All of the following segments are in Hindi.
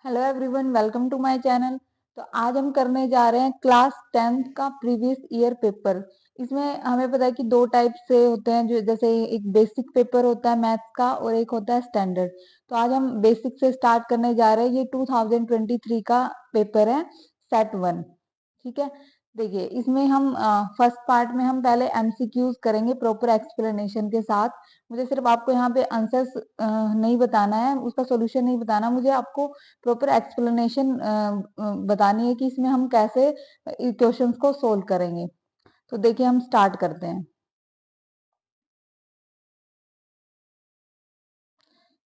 Hello everyone, welcome to my channel. तो आज हम करने जा रहे हैं क्लास 10th का प्रीवियस ईयर पेपर। इसमें हमें पता है कि दो टाइप से होते हैं, जो जैसे एक बेसिक पेपर होता है मैथ्स का और एक होता है स्टैंडर्ड। तो आज हम बेसिक से स्टार्ट करने जा रहे हैं। ये 2023 का पेपर है, सेट 1। ठीक है, देखिए इसमें हम फर्स्ट पार्ट में हम पहले एमसीक्यूज करेंगे प्रॉपर एक्सप्लेनेशन के साथ। मुझे सिर्फ आपको यहाँ पे आंसर्स नहीं बताना है, उसका सॉल्यूशन नहीं बताना, मुझे आपको प्रॉपर एक्सप्लेनेशन बतानी है कि इसमें हम कैसे क्वेश्चंस को सोल्व करेंगे। तो देखिए हम स्टार्ट करते हैं।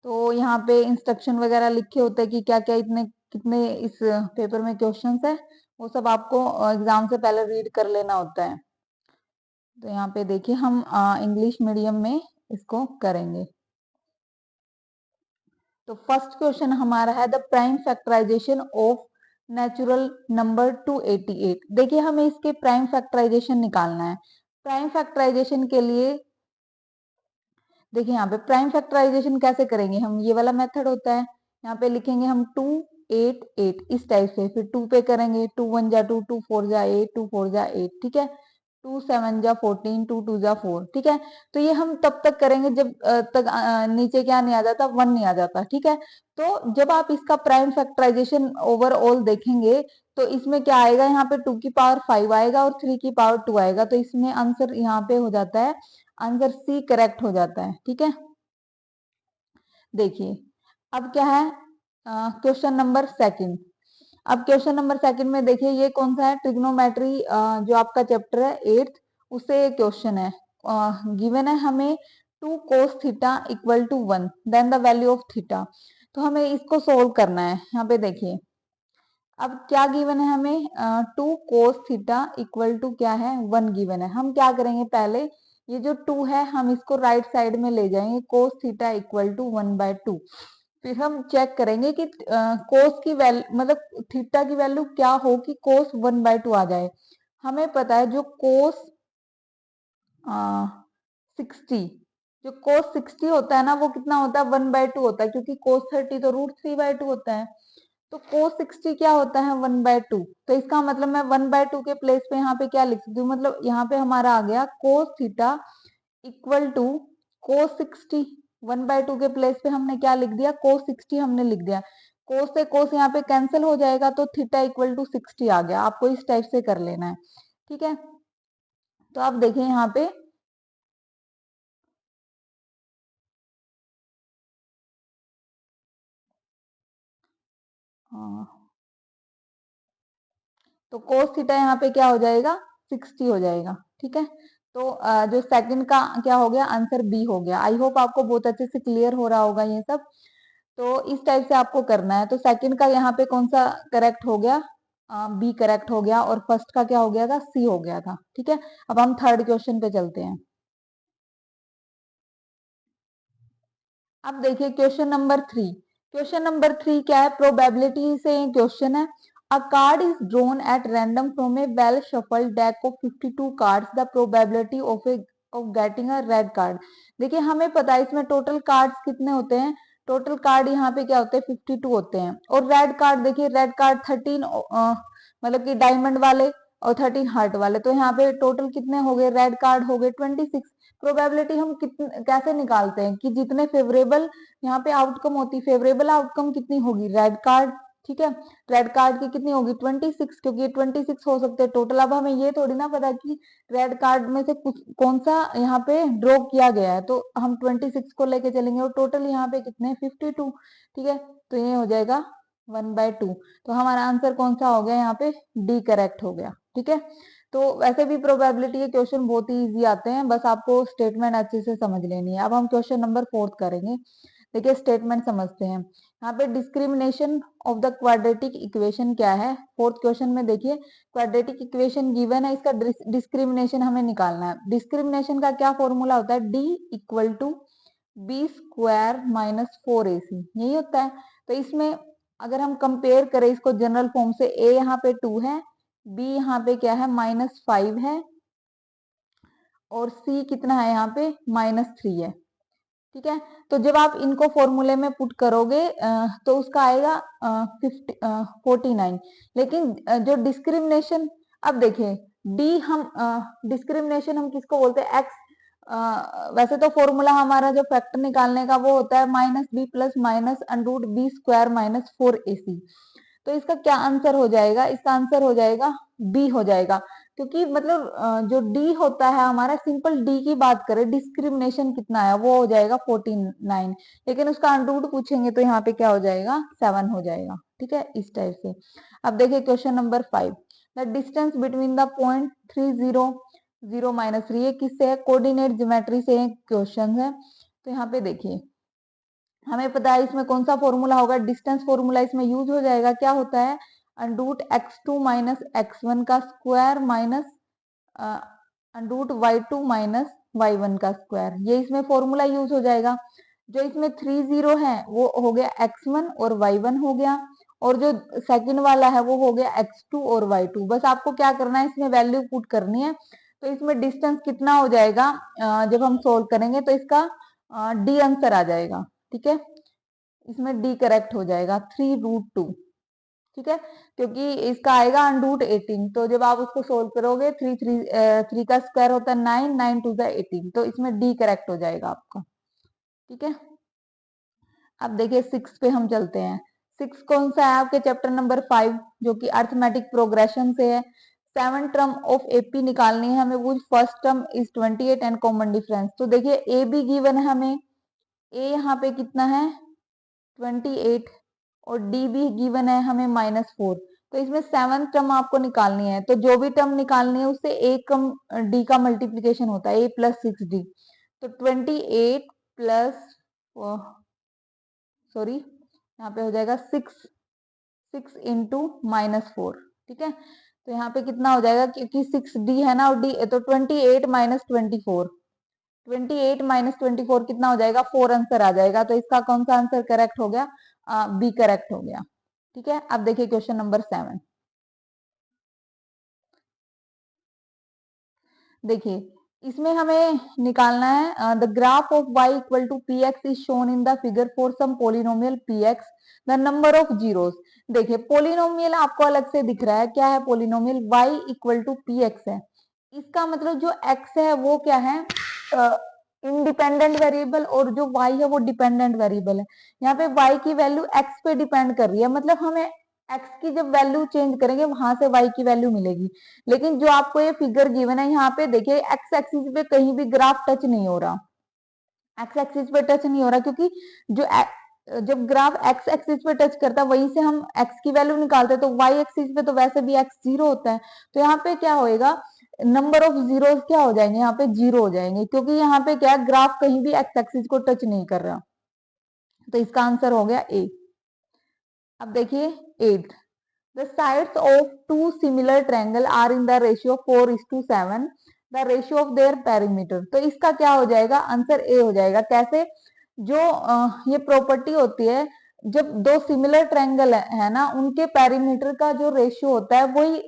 तो यहाँ पे इंस्ट्रक्शन वगैरह लिखे होते हैं कि क्या क्या इतने कितने इस पेपर में क्वेश्चंस है, वो सब आपको एग्जाम से पहले रीड कर लेना होता है। तो यहाँ पे देखिए हम इंग्लिश मीडियम में इसको करेंगे। तो फर्स्ट क्वेश्चन हमारा है the prime factorisation of natural number 288। देखिए हमें इसके प्राइम फैक्टराइजेशन निकालना है। प्राइम फैक्टराइजेशन के लिए देखिए यहाँ पे प्राइम फैक्टराइजेशन कैसे करेंगे हम, ये वाला मेथड होता है। यहाँ पे लिखेंगे हम 288 इस टाइप से, फिर 2 पे करेंगे, 2 1 जा 2, 2 4 जा 8, 2 4 जा 8। ठीक है, 2 7 जा 14, 2 2 जा 4। ठीक है, तो ये हम तब तक करेंगे जब तक नीचे क्या नहीं आ जाता, 1 नहीं आ जाता। ठीक है, तो जब आप इसका प्राइम फैक्टराइजेशन ओवरऑल देखेंगे तो इसमें क्या आएगा, यहाँ पे 2 की पावर 5 आएगा और 3 की पावर 2 आएगा। तो इसमें आंसर यहाँ पे हो जाता है, आंसर सी करेक्ट हो जाता है। ठीक है, देखिए अब क्या है क्वेश्चन नंबर सेकंड। अब क्वेश्चन नंबर सेकंड में देखिए ये कौन सा है, ट्रिग्नोमेट्री जो आपका चैप्टर है 8th, उससे क्वेश्चन है। गिवन है हमें 2 cos theta equal to 1, then the value of theta. तो हमें इसको सोल्व करना है। यहाँ पे देखिए अब क्या गिवन है हमें, 2 cos थीटा इक्वल टू क्या है, 1 गिवन है। हम क्या करेंगे, पहले ये जो 2 है हम इसको राइट साइड में ले जाएंगे, cos थीटा इक्वल टू 1/2। फिर हम चेक करेंगे कि कोस की वैल्यू मतलब थीटा की वैल्यू क्या हो कि कोस 1/2 आ जाए। हमें पता है जो कोस 60, जो कोस 60 होता है ना, वो कितना होता है, 1/2 होता है, क्योंकि कोस 30 तो √3/2 होता है। तो कोस 60 क्या होता है, 1/2। तो इसका मतलब मैं 1/2 के प्लेस पे यहाँ पे क्या लिख सकती हूँ, मतलब यहाँ पे हमारा आ गया कोस थीटा इक्वल टू कोस 60। 1/2 के प्लेस पे हमने क्या लिख दिया, कोस 60 हमने लिख दिया। कोस से कोस यहाँ पे कैंसिल हो जाएगा, तो थीटा इक्वल टू 60 आ गया। आपको इस टाइप से कर लेना है। ठीक है, तो आप देखें यहाँ पे तो कोस थीटा यहाँ पे क्या हो जाएगा, 60 हो जाएगा। ठीक है, तो जो सेकंड का क्या हो गया, आंसर बी हो गया। आई होप आपको बहुत अच्छे से क्लियर हो रहा होगा ये सब। तो इस टाइप से आपको करना है। तो सेकंड का यहाँ पे कौन सा करेक्ट हो गया, बी करेक्ट हो गया, और फर्स्ट का क्या हो गया था, सी हो गया था। ठीक है, अब हम थर्ड क्वेश्चन पे चलते हैं। अब देखिए क्वेश्चन नंबर 3। क्वेश्चन नंबर 3 क्या है, प्रोबेबिलिटी से क्वेश्चन है। अ card is drawn at random from A well shuffled deck of 52 cards, the probability of getting a red card. देखिए हमें पता है इसमें टोटल कार्ड्स कितने होते हैं, टोटल कार्ड यहाँ पे क्या होते हैं, 52 होते हैं। और रेड कार्ड देखिए, रेड कार्ड 13 मतलब कि डायमंड वाले और 13 हार्ट वाले। तो यहाँ पे टोटल कितने हो गए, रेड कार्ड हो गए 26। प्रोबेबिलिटी हम कितने कैसे निकालते हैं कि जितने फेवरेबल यहाँ पे आउटकम होती, फेवरेबल आउटकम कितनी होगी, रेड कार्ड। ठीक है, रेड कार्ड की कितनी होगी, 26, क्योंकि ये 26 हो सकते हैं टोटल। अब हमें ये थोड़ी ना पता कि रेड कार्ड में से कुछ कौन सा यहाँ पे ड्रॉ किया गया है, तो हम 26 को लेके चलेंगे और टोटल यहाँ पे कितने 52। ठीक है, तो ये हो जाएगा 1/2। तो हमारा आंसर कौन सा हो गया, यहाँ पे डी करेक्ट हो गया। ठीक है, तो वैसे भी प्रोबेबिलिटी के क्वेश्चन बहुत ही इजी आते हैं, बस आपको स्टेटमेंट अच्छे से समझ लेनी है। अब हम क्वेश्चन नंबर 4 करेंगे। देखिए स्टेटमेंट समझते हैं। यहाँ पे discrimination of the quadratic equation क्या है, फोर्थ क्वेश्चन में देखिए क्वाड्रेटिक इक्वेशन गिवन है, इसका डिस्क्रिमिनेशन हमें निकालना है। डिस्क्रिमिनेशन का क्या फॉर्मूला होता है, D equal to b² minus 4ac, यही होता है। तो इसमें अगर हम कंपेयर करें इसको जनरल फॉर्म से, a यहाँ पे 2 है, b यहाँ पे क्या है -5 है, और c कितना है यहाँ पे -3 है। ठीक है। तो जब आप इनको फॉर्मूले में पुट करोगे तो उसका आएगा 49। लेकिन जो डिस्क्रिमिनेशन, अब देखिए डी हम डिस्क्रिमिनेशन हम किसको बोलते हैं, एक्स। वैसे तो फॉर्मूला हमारा जो फैक्टर निकालने का वो होता है minus b plus minus under root b square minus 4ac। तो इसका क्या आंसर हो जाएगा, इसका आंसर हो जाएगा बी हो जाएगा। क्योंकि मतलब जो डी होता है हमारा, सिंपल डी की बात करें, डिस्क्रिमिनेशन कितना आया वो हो जाएगा 49। लेकिन उसका अंडर रूट पूछेंगे तो यहाँ पे क्या हो जाएगा, 7 हो जाएगा। ठीक है, इस टाइप से। अब देखिए question number 5, the distance between the point 3 0 0 -3, ये किससे है, कोऑर्डिनेट ज्योमेट्री से क्वेश्चन है। तो यहाँ पे देखिए हमें पता है इसमें कौन सा फॉर्मूला होगा, डिस्टेंस फॉर्मूला इसमें यूज हो जाएगा। क्या होता है, अंडरूट x2 माइनस x1 का square minus under root y2 minus y1 का स्क्वायर, ये इसमें फॉर्मूला यूज हो जाएगा। जो इसमें 3 0 है वो हो गया x1 और y1 हो गया, और जो सेकंड वाला है वो हो गया x2 और y2। बस आपको क्या करना है, इसमें वैल्यू पुट करनी है। तो इसमें डिस्टेंस कितना हो जाएगा, जब हम सोल्व करेंगे तो इसका डी आंसर आ जाएगा। ठीक है, इसमें डी करेक्ट हो जाएगा 3√2। ठीक है, क्योंकि इसका आएगा अंडरूट 18। तो जब आप उसको सोल्व करोगे, 3 का स्क्वायर होता है 9, 9 2 18, तो इसमें डी करेक्ट हो जाएगा आपका। ठीक है, अब देखिए 6 पे हम चलते हैं। 6 कौन सा है आपके चैप्टर नंबर 5, जो कि अर्थमेटिक प्रोग्रेशन से है। 7 टर्म ऑफ एपी निकालनी है हमें, वो first term is 28 and common difference. तो देखिए ए बी गिवन है हमें, ए यहाँ पे कितना है 28, और डी भी गिवन है हमें -4। तो इसमें 7th टर्म आपको निकालनी है, तो जो भी टर्म निकालनी है उससे ए कम डी का मल्टीप्लीकेशन होता है, a + 6d। तो 28 प्लस सॉरी यहाँ पे हो जाएगा 6 इंटू -4। ठीक है, तो यहाँ पे कितना हो जाएगा, क्योंकि 6d है ना, और डी तो 28 माइनस 24, 28 माइनस 24 कितना हो जाएगा, 4 आंसर आ जाएगा। तो इसका कौन सा आंसर करेक्ट हो गया, बी करेक्ट हो गया। ठीक है, अब देखिए क्वेश्चन नंबर 7। देखिए इसमें हमें निकालना है the graph of y equal to p x is shown in the figure for some polynomial p x, the number of zeros. देखिए पोलिनोमियल आपको अलग से दिख रहा है, क्या है polynomial, y equal to p x है। इसका मतलब जो x है वो क्या है, इंडिपेंडेंट वेरिएबल, और जो y है वो डिपेंडेंट वेरिएबल है। यहाँ पे y की वैल्यू x पे डिपेंड कर रही है, मतलब हमें x की जब वैल्यू चेंज करेंगे वहां से y की वैल्यू मिलेगी। लेकिन जो आपको ये फिगर गिवन है यहाँ पे देखिए, x एक्सिस पे कहीं भी ग्राफ टच नहीं हो रहा, x एक्सिस पे टच नहीं हो रहा, क्योंकि जो जब ग्राफ x एक्सिस पे टच करता है वहीं से हम x की वैल्यू निकालते हैं, तो y एक्सिस पे तो वैसे भी x 0 होता है। तो यहाँ पे क्या होएगा, नंबर ऑफ जीरोस क्या हो जाएंगे, यहाँ पे 0 हो जाएंगे, क्योंकि यहाँ पे क्या ग्राफ कहीं भी x एक्सिस को टच नहीं कर रहा। तो इसका आंसर हो गया ए। अब देखिए 8, the sides of two similar triangle are in the ratio 4:7, the ratio of their perimeter। तो इसका क्या हो जाएगा, आंसर ए हो जाएगा। कैसे, जो ये प्रॉपर्टी होती है, जब दो सिमिलर ट्रायंगल है ना, उनके पेरीमीटर का जो रेशियो होता है वही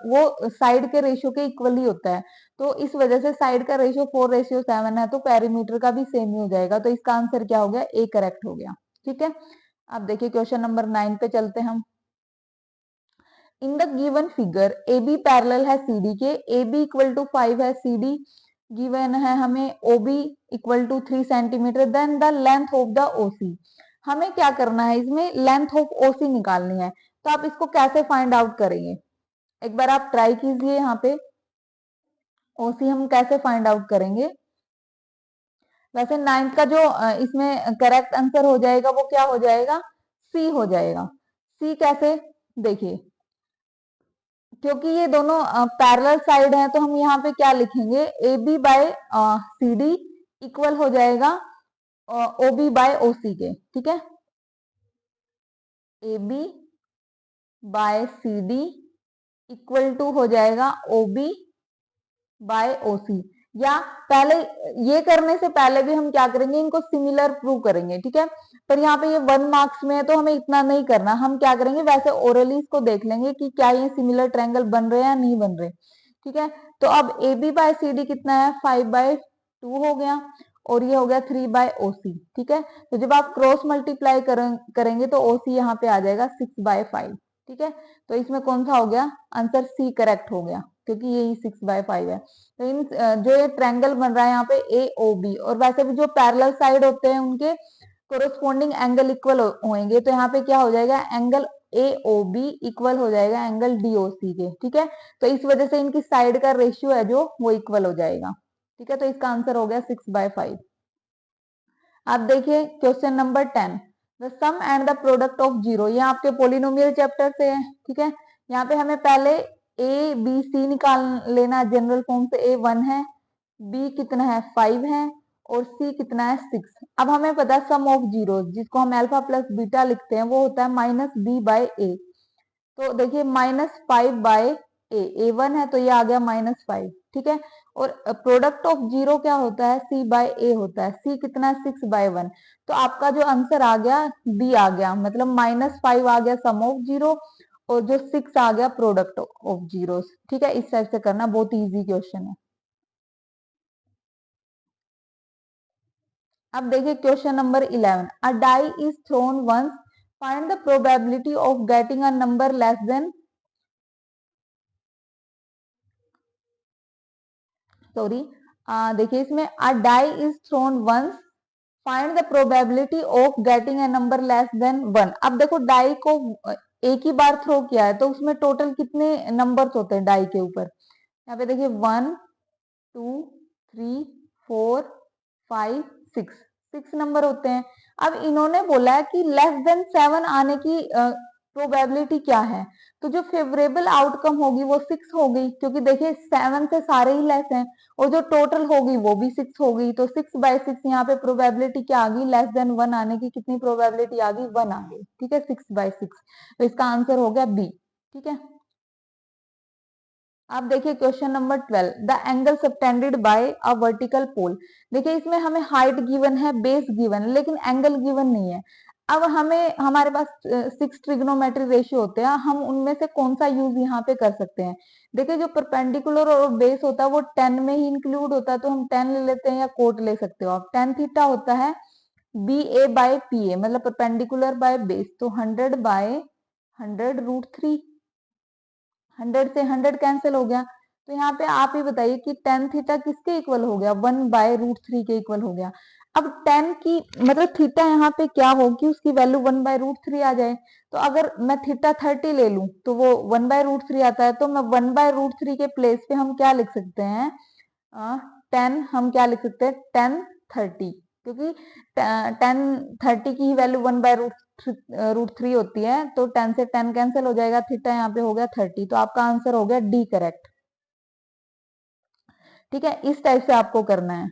वो साइड के रेशियो के इक्वली होता है। तो इस वजह से साइड का रेशियो 4:7 है, तो पेरीमीटर का भी सेम ही हो जाएगा। तो इसका आंसर क्या हो गया, ए करेक्ट हो गया। ठीक है, अब देखिए क्वेश्चन नंबर 9 पे चलते हैं हम। In the given figure A B parallel है सी डी के, ए बी इक्वल टू 5 है, सी डी गिवन है हमें O B equal to 3 centimetre, then the length of the O C. हमें क्या करना है, इसमें लेंथ ऑफ ओ सी निकालनी है। तो आप इसको कैसे फाइंड आउट करेंगे, एक बार आप ट्राई कीजिए। यहाँ पे ओ सी हम कैसे फाइंड आउट करेंगे। वैसे 9th का जो इसमें करेक्ट आंसर हो जाएगा वो क्या हो जाएगा, सी हो जाएगा। सी कैसे, देखिए क्योंकि ये दोनों पैरेलल साइड हैं, तो हम यहाँ पे क्या लिखेंगे, A B by C D equal हो जाएगा ओ बी बाय ओ सी के। ठीक है, A B by C D equal to हो जाएगा ओ बी बाय ओ सी। या पहले ये करने से पहले भी हम क्या करेंगे, इनको सिमिलर प्रूव करेंगे। ठीक है, पर यहाँ पे ये 1 मार्क्स में है तो हमें इतना नहीं करना। हम क्या करेंगे, वैसे ओरली इसको देख लेंगे कि क्या ये सिमिलर ट्रायंगल बन रहे हैं या नहीं बन रहे। ठीक है, तो अब A B by C D कितना है, 5/2 हो गया, और ये हो गया 3/OC। ठीक है, तो जब आप क्रॉस मल्टीप्लाई करेंगे तो OC यहाँ पे आ जाएगा 6/5। ठीक है, तो इसमें कौन सा हो गया आंसर, सी करेक्ट हो गया, क्योंकि यही 6/5 है। तो इन जो ये ट्रायंगल बन रहा है यहाँ पे AOB, और वैसे भी जो पैरेलल साइड होते हैं उनके कोरोस्पोंडिंग एंगल इक्वल होंगे, तो यहाँ पे क्या हो जाएगा, एंगल AOB इक्वल हो जाएगा एंगल DOC के। ठीक है, तो इस वजह से इनकी साइड का रेशियो है जो वो इक्वल हो जाएगा। ठीक है, तो इसका आंसर हो गया 6/5। आप देखिए question number 10, the sum and the product of zero, ये आपके पोलिनोमियल चैप्टर से है। ठीक है, यहाँ पे हमें पहले ABC निकाल लेना, जनरल फॉर्म से A 1 है, B कितना है 5 है, और C कितना है 6। अब हमें पता है सम ऑफ जीरो, जिसको हम अल्फा प्लस बीटा लिखते हैं, वो होता है -B/A। तो देखिए -5/A, A1 है तो ये आ गया -5। ठीक है, और प्रोडक्ट ऑफ जीरो क्या होता है, C/A होता है, C कितना है 6/1। तो आपका जो आंसर आ गया B आ गया, मतलब -5 आ गया सम ऑफ जीरो, और जो 6 आ गया प्रोडक्ट ऑफ जीरो। ठीक है, इस टाइप से करना, बहुत इजी क्वेश्चन है। अब देखिए question number 11, a die is thrown once, find the probability of getting a number less than, sorry, देखिए इसमें a die is thrown once, find the probability of getting a number less than 1। अब देखो डाई को एक ही बार थ्रो किया है, तो उसमें टोटल कितने नंबर्स होते हैं डाई के ऊपर, यहाँ पे देखिए 1 2 3 4 5 6, 6 नंबर होते हैं। अब इन्होंने बोला है कि लेस देन 7 आने की प्रोबेबिलिटी क्या है, तो जो फेवरेबल आउटकम होगी वो 6 होगी, क्योंकि देखिए 7 से सारे ही लेस हैं, और जो टोटल होगी वो भी 6 होगी। तो 6/6 यहाँ पे प्रोबेबिलिटी क्या आ गई, लेस देन 1 आने की कितनी प्रोबेबिलिटी आ गई, 1 आ गई। ठीक है, 6/6, तो इसका आंसर हो गया बी। ठीक है, आप देखिए question number 12, the angle subtended by a vertical pole. देखिए इसमें हमें हाइट गिवन है, बेस गिवन है, लेकिन एंगल गिवन नहीं है। अब हमें, हमारे पास 6 ट्रिग्नोमेट्री रेशियो होते हैं, हम उनमें से कौन सा यूज यहाँ पे कर सकते हैं। देखिए जो परपेंडिकुलर और बेस होता है वो 10 में ही इंक्लूड होता है, तो हम 10 ले लेते हैं, या कोट ले सकते हो आप। tan थीटा होता है BA/PA, मतलब परपेंडिकुलर बाय बेस, तो 100/100 √3, 100 से 100 कैंसिल हो गया। तो यहाँ पे आप ही बताइए कि tan थीटा किसके इक्वल हो गया, 1/√3 के इक्वल हो गया। अब tan की मतलब थीटा यहाँ पे क्या हो कि उसकी वैल्यू 1/√3 आ जाए। तो अगर मैं थीटा 30 ले लूं तो वो 1/√3 आता है, तो मैं 1/√3 के प्लेस पे हम क्या लिख सकते हैं, 10, हम क्या लिख सकते हैं, tan 30, क्योंकि tan 30 की ही वैल्यू 1/√3 होती है, तो 10 से 10 कैंसिल हो जाएगा, थीटा यहाँ पे हो गया 30, तो आपका आंसर हो गया डी करेक्ट। ठीक है, इस टाइप से आपको करना है।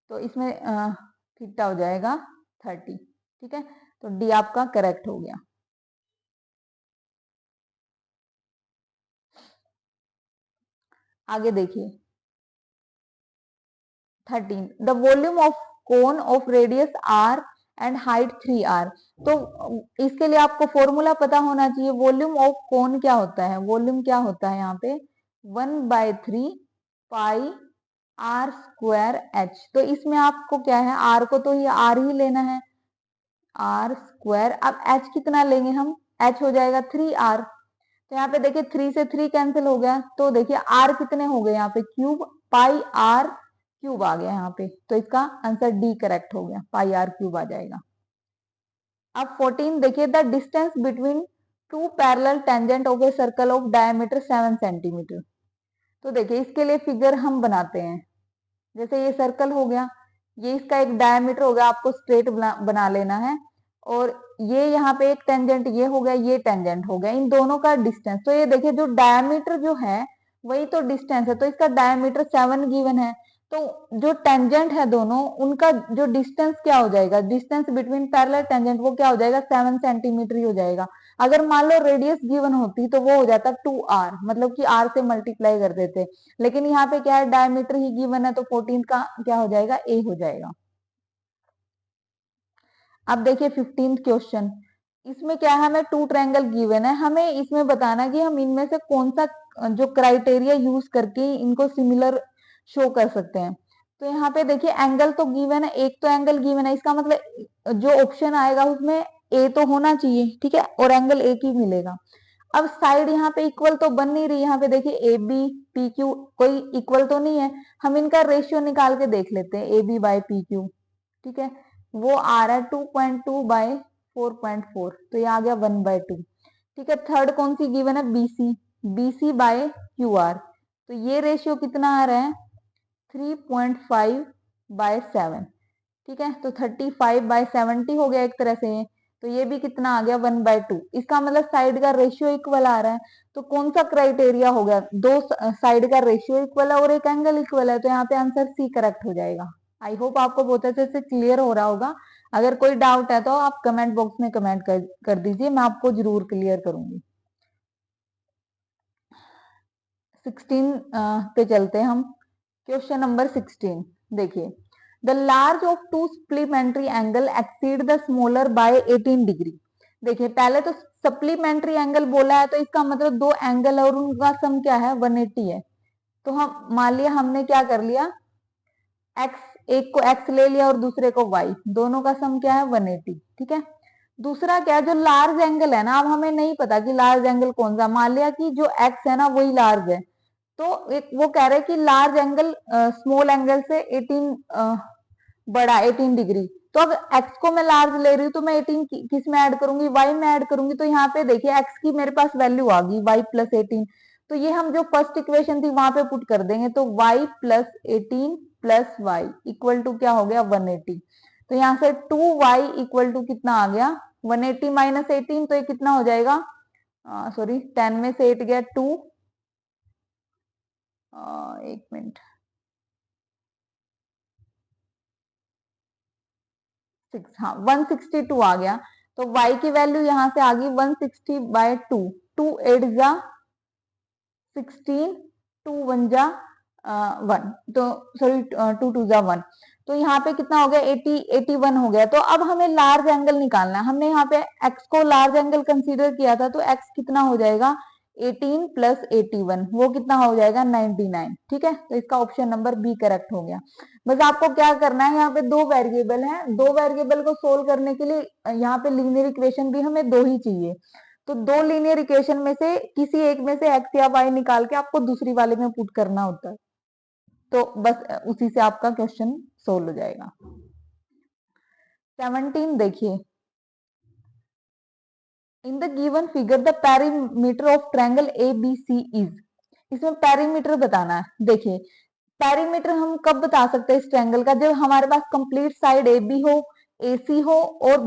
तो इसमें थीटा हो जाएगा 30। ठीक है, तो डी आपका करेक्ट हो गया। आगे देखिए 13, the volume of cone of radius r and height 3r। तो इसके लिए आपको फॉर्मूला पता होना चाहिए। वॉल्यूम ऑफ कोन क्या होता है, वॉल्यूम क्या होता है यहाँ पे 1/3 पाई r²h। तो इसमें आपको क्या है, r को तो ये r ही लेना है, r²। अब h कितना लेंगे हम, h हो जाएगा 3r। तो यहाँ पे देखिए 3 से 3 कैंसिल हो गया, तो देखिए r कितने हो गए यहाँ पे, क्यूब, πr³ आ गया यहाँ पे, तो इसका आंसर डी करेक्ट हो गया, πr³ आ जाएगा। अब 14 देखिए, the distance between two parallel tangent of a circle of diameter 7 centimetre. तो देखिए इसके लिए फिगर हम बनाते हैं। जैसे ये सर्कल हो गया, ये इसका एक डायमीटर हो गया, आपको स्ट्रेट बना लेना है, और ये यहाँ पे एक टेंजेंट ये हो गया, ये टेंजेंट हो गया, इन दोनों का डिस्टेंस। तो ये देखिए जो डायमीटर जो है वही तो डिस्टेंस है, तो इसका डायमीटर 7 गिवन है, तो जो टेंजेंट है दोनों, उनका जो डिस्टेंस क्या हो जाएगा, डिस्टेंस बिटवीन पैरेलल टेंजेंट, वो क्या हो जाएगा, 7 सेंटीमीटर ही हो जाएगा। अगर मान लो रेडियस गिवन होती तो वो हो जाता 2r, मतलब कि r से मल्टीप्लाई कर देते, लेकिन यहाँ पे क्या है, डायमीटर ही गिवन है, तो 14 का क्या हो जाएगा, ए हो जाएगा। अब देखिए 15th क्वेश्चन, इसमें क्या है, हमें 2 ट्रायंगल गिवन है, हमें इसमें बताना कि हम इनमें से कौन सा जो क्राइटेरिया यूज करके इनको सिमिलर शो कर सकते हैं। तो यहाँ पे देखिए एंगल तो गिवन है, एक तो एंगल गिवन है, इसका मतलब जो ऑप्शन आएगा उसमें ए तो होना चाहिए, ठीक है, और एंगल एक ही मिलेगा। अब साइड यहाँ पे इक्वल तो बन नहीं रही, यहाँ पे देखिए ए बी पी क्यू कोई इक्वल तो नहीं है, हम इनका रेशियो निकाल के देख लेते हैं, A B by P Q, ठीक है, वो आ रहा है 2.2 बाय 4.4, तो ये आ गया 1/2, ठीक है। थर्ड कौन सी गिवन है, BC, BC by Q R, तो ये रेशियो कितना आ रहा है 3.5 बाय 7, ठीक है, तो 35/70 हो गया एक तरह से, तो ये भी कितना आ गया 1/2, इसका मतलब साइड का रेशियो इक्वल आ रहा है। तो कौन सा क्राइटेरिया हो गया, दो साइड का रेशियो इक्वल है और एक एंगल इक्वल है, तो यहाँ पे आंसर सी करेक्ट हो जाएगा। आई होप आपको बहुत अच्छे से क्लियर हो रहा होगा। अगर कोई डाउट है तो आप कमेंट बॉक्स में कमेंट कर दीजिए, मैं आपको जरूर क्लियर करूंगी। 16 पे चलते हैं हम। क्वेश्चन नंबर 16 देखिए, the large of to supplementary angle exceed the smaller by 18 degree. देखिए पहले तो सप्लीमेंट्री एंगल बोला है, तो इसका मतलब दो एंगल है और उनका सम क्या है 180 है। तो हम मान लिया हमने क्या कर लिया, x, एक को x ले लिया और दूसरे को y, दोनों का सम क्या है 180, ठीक है। दूसरा क्या, जो लार्ज एंगल है ना, अब हमें नहीं पता कि लार्ज एंगल कौन सा, मान लिया कि जो x है ना वही लार्ज है, तो एक वो कह रहे हैं कि लार्ज एंगल स्मॉल एंगल से 18 बड़ा 18 डिग्री, तो अब x को मैं लार्ज ले रही हूँ तो मैं 18 किस में ऐड करूंगी, y में ऐड करूंगी, तो यहाँ पे देखिए x की मेरे पास वैल्यू आ गई y प्लस 18, तो ये हम जो फर्स्ट इक्वेशन थी वहां पे पुट कर देंगे, तो y plus 18 plus y equal to क्या हो गया 180, तो यहाँ से 2y इक्वल टू कितना आ गया 180 माइनस 18, तो ये कितना हो जाएगा, सॉरी 10 में से 8 गया 2, एक मिनट 6, हाँ 162 आ गया, तो y की वैल्यू यहां से आ गई 160/2, 2 8 जा 16, 2 1 जा 1, तो सॉरी 2 2 जा 1, तो यहाँ पे कितना हो गया 80 81 हो गया। तो अब हमें लार्ज एंगल निकालना है, हमने यहाँ पे x को लार्ज एंगल कंसीडर किया था, तो x कितना हो जाएगा 18 प्लस 81, वो कितना हो जाएगा 99, ठीक है, तो इसका ऑप्शन नंबर बी करेक्ट हो गया। बस आपको क्या करना है, यहाँ पे दो वेरिएबल है, दो वेरिएबल को सोल्व करने के लिए यहाँ पे लीनियर इक्वेशन भी हमें दो ही चाहिए, तो दो लीनियर इक्वेशन में से किसी एक में से x या y निकाल के आपको दूसरी वाले में पुट करना होता है, तो बस उसी से आपका क्वेश्चन सोल्व हो जाएगा। 17 देखिए, इन the given figure the perimeter of triangle ABC is, इसमें पेरीमीटर बताना है। देखिए पेरीमीटर हम कब बता सकते हैं इस ट्रायंगल का, जब हमारे पास कंप्लीट साइड AB हो, AC हो और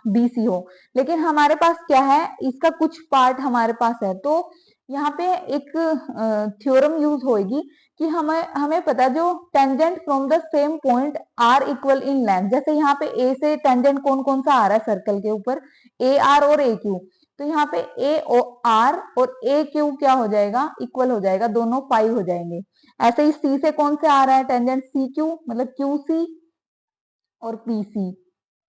BC हो, लेकिन हमारे पास क्या है, इसका कुछ पार्ट हमारे पास है, तो यहाँ पे एक थ्योरम यूज होगी कि हमें पता है जो tangent from the same point are equal in length, जैसे यहाँ पे ए से टेंजेंट कौन कौन सा आ रहा है सर्कल के ऊपर, ए आर और ए क्यू, तो यहाँ पे ए आर और ए क्यू क्या हो जाएगा इक्वल हो जाएगा, दोनों पाई हो जाएंगे। ऐसे ही सी से कौन से आ रहा है टेंजेंट सी क्यू, मतलब क्यू सी और पी सी,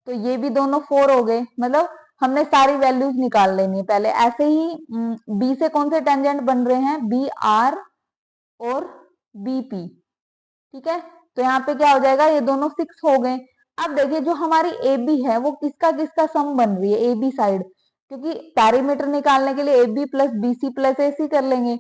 तो ये भी दोनों 4 हो गए, मतलब हमने सारी वैल्यूज निकाल लेनी है पहले। ऐसे ही बी से कौन से टेंजेंट बन रहे हैं, बी आर और बी पी, ठीक है, तो यहाँ पे क्या हो जाएगा, ये दोनों 6 हो गए। अब देखिए जो हमारी ए बी है वो किसका किसका सम बन रही है, ए बी साइड, क्योंकि पैरीमीटर निकालने के लिए A B plus B C plus A C कर लेंगे,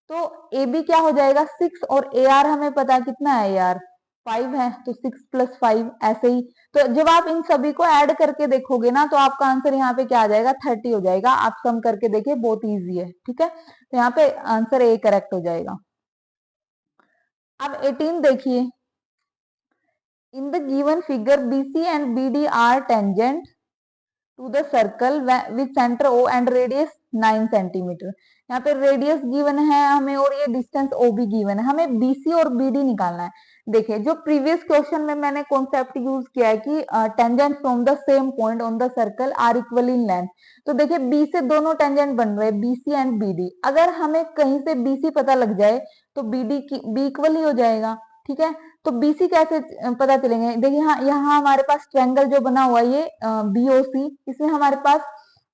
तो ए बी क्या हो जाएगा 6, और ए आर हमें पता है कितना है यार 5 है, तो 6 प्लस 5 ऐसे ही, तो जब आप इन सभी को ऐड करके देखोगे ना तो आपका आंसर यहाँ पे क्या आ जाएगा 30 हो जाएगा। आप सम करके देखिए बहुत ईजी है, ठीक है, तो यहाँ पे आंसर ए करेक्ट हो जाएगा। अब 18 देखिए, in the given figure BC and BD are tangent to the circle with center O and radius 9 centimetre. यहाँ पे रेडियस गिवन है हमें और ये डिस्टेंस O भी गिवन है, हमें BC और BD निकालना है। देखिए जो प्रीवियस क्वेश्चन में मैंने कॉन्सेप्ट यूज किया है कि tangent from the same point on the circle are equal in length, तो देखिए B से दोनों टेंजेंट बन रहे हैं BC एंड BD, अगर हमें कहीं से BC पता लग जाए तो BD की B इक्वल ही हो जाएगा, ठीक है। तो BC कैसे पता चलेंगे, देखिए यहाँ हमारे पास ट्रायंगल जो बना हुआ है ये BOC, इसमें हमारे पास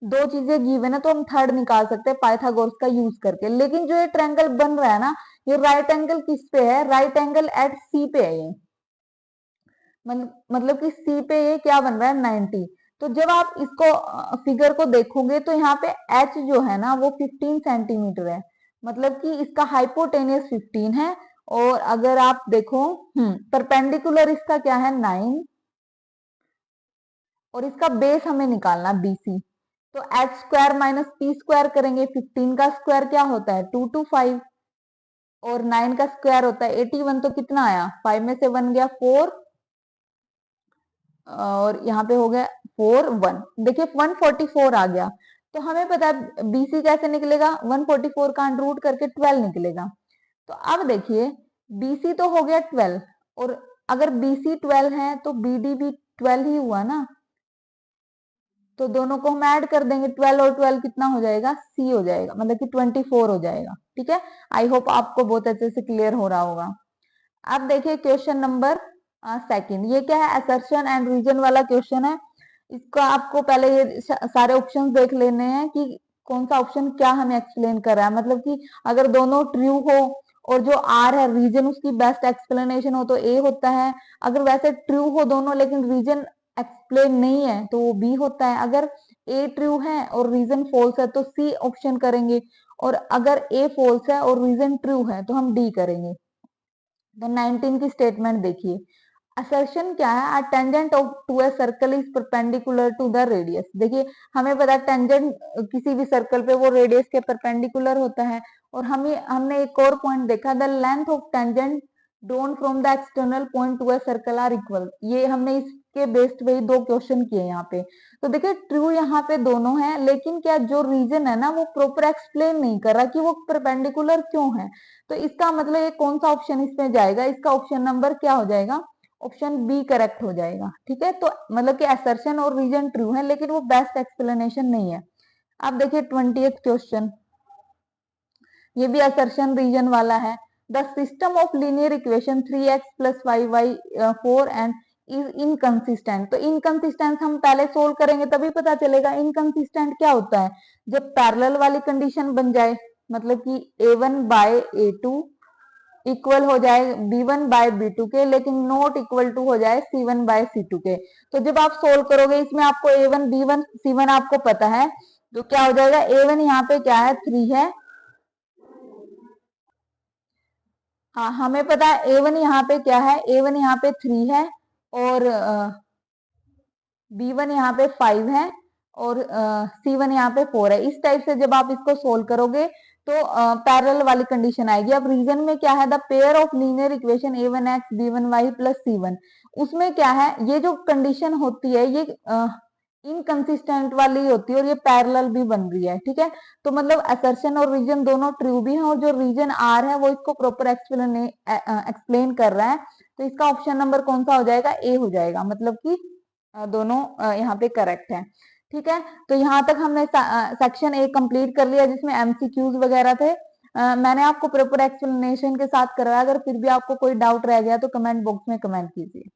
दो चीजें गिवन है तो हम थर्ड निकाल सकते हैं पाइथागोरस का यूज करके। लेकिन जो ये ट्रायंगल बन रहा है ना, ये राइट एंगल किस पे है? राइट एंगल एट सी पे है ये। मतलब कि सी पे ये क्या बन रहा है? 90। तो जब आप इसको फिगर को देखोगे तो यहाँ पे एच जो है ना वो 15 सेंटीमीटर है, मतलब कि इसका हाइपोटेनियस 15 है। और अगर आप देखो परपेंडिकुलर इसका क्या है? 9। और इसका बेस हमें निकालना बीसी। तो H square minus P square करेंगे। 15 का स्क्वायर क्या होता है? 225। और 9 का स्क्वायर होता है 81। तो कितना आया? 5 में से 1 गया 4, और यहाँ पे हो गया 4 1। देखिए 144 आ गया। तो हमें पता है बीसी कैसे निकलेगा? 144 का अंडर रूट करके 12 निकलेगा। तो अब देखिए बीसी तो हो गया 12, और अगर बीसी 12 है तो बीडी भी 12 ही हुआ ना। तो दोनों को हम ऐड कर देंगे, 12 और 12 कितना हो जाएगा? सी हो जाएगा, मतलब कि 24 हो जाएगा। ठीक है, आई होप आपको बहुत अच्छे से क्लियर हो रहा होगा। अब देखिए क्वेश्चन नंबर सेकंड, ये क्या है? असर्शन एंड रीजन वाला क्वेश्चन है। इसका आपको पहले ये सारे ऑप्शंस देख लेने हैं कि कौन सा ऑप्शन क्या हमें एक्सप्लेन कर रहा है। मतलब कि अगर दोनों ट्रू हो और जो आर है रीजन उसकी बेस्ट एक्सप्लेनेशन हो तो ए होता है। अगर वैसे ट्रू हो दोनों लेकिन रीजन एक्सप्लेन नहीं है तो वो बी होता है। अगर ए ट्रू है और रीजन फॉल्स है तो सी ऑप्शन करेंगे, और अगर ए फॉल्स है और रीजन ट्रू है तो हम डी करेंगे। तो 19 की स्टेटमेंट देखिए, असर्शन क्या है? A tangent of to a circle is perpendicular to the radius. देखिए हमें पता है टेंजेंट किसी भी सर्कल पे वो रेडियस के परपेंडिकुलर होता है। और हमने एक और पॉइंट देखा, the length of tangent drawn from the external point to a circle are equal. ये हमने इसके बेस्ड वही दो क्वेश्चन किए यहाँ पे। तो देखिए ट्रू यहाँ पे दोनों है, लेकिन क्या जो रीजन है ना वो प्रॉपर एक्सप्लेन नहीं कर रहा कि वो परपेंडिकुलर क्यों है। तो इसका मतलब ये कौन सा ऑप्शन इसमें जाएगा? इसका ऑप्शन नंबर क्या हो जाएगा? ऑप्शन बी करेक्ट हो जाएगा। ठीक है, तो मतलब कि असर्शन और रीजन ट्रू है लेकिन वो बेस्ट एक्सप्लेनेशन नहीं है। अब देखिए 20th क्वेश्चन, ये भी असर्शन रीजन वाला है। The system of linear equation 3x plus 5y 4 and is inconsistent. तो इनकंसिस्टेंस हम पहले सोल्व करेंगे तभी पता चलेगा। इनकंसिस्टेंट क्या होता है? जब पैरेलल वाली कंडीशन बन जाए, मतलब कि a1 बाय a2 इक्वल हो जाए b1 बाय b2 के, लेकिन नॉट इक्वल टू हो जाए c1 बाय c2 के। तो जब आप सोल्व करोगे इसमें आपको a1 b1 c1 आपको पता है, तो क्या हो जाएगा? a1 यहाँ पे क्या है? 3 है। हाँ हमें पता है a1 यहाँ पे क्या है? a1 यहाँ पे 3 है, और b1 यहाँ पे 5 है, और c1 यहाँ पे 4 है। इस टाइप से जब आप इसको सोल्व करोगे तो पैरेलल वाली कंडीशन आएगी। अब रीजन में क्या है? The pair of linear equation a1x b1y plus c1, उसमें क्या है? ये जो कंडीशन होती है ये इनकंसिस्टेंट वाली होती है और ये पैरेलल भी बन रही है। ठीक है, तो मतलब असर्शन और रीजन दोनों ट्रू भी हैं, और जो रीजन आर है वो इसको प्रॉपर एक्सप्लेन कर रहा है। तो इसका ऑप्शन नंबर कौन सा हो जाएगा? ए हो जाएगा, मतलब कि दोनों यहाँ पे करेक्ट है। ठीक है, तो यहाँ तक हमने सेक्शन ए कंप्लीट कर लिया जिसमें एमसीक्यूज वगैरह थे। मैंने आपको प्रॉपर एक्सप्लेनेशन के साथ करवाया। अगर फिर भी आपको कोई डाउट रह गया तो कमेंट बॉक्स में कमेंट कीजिए।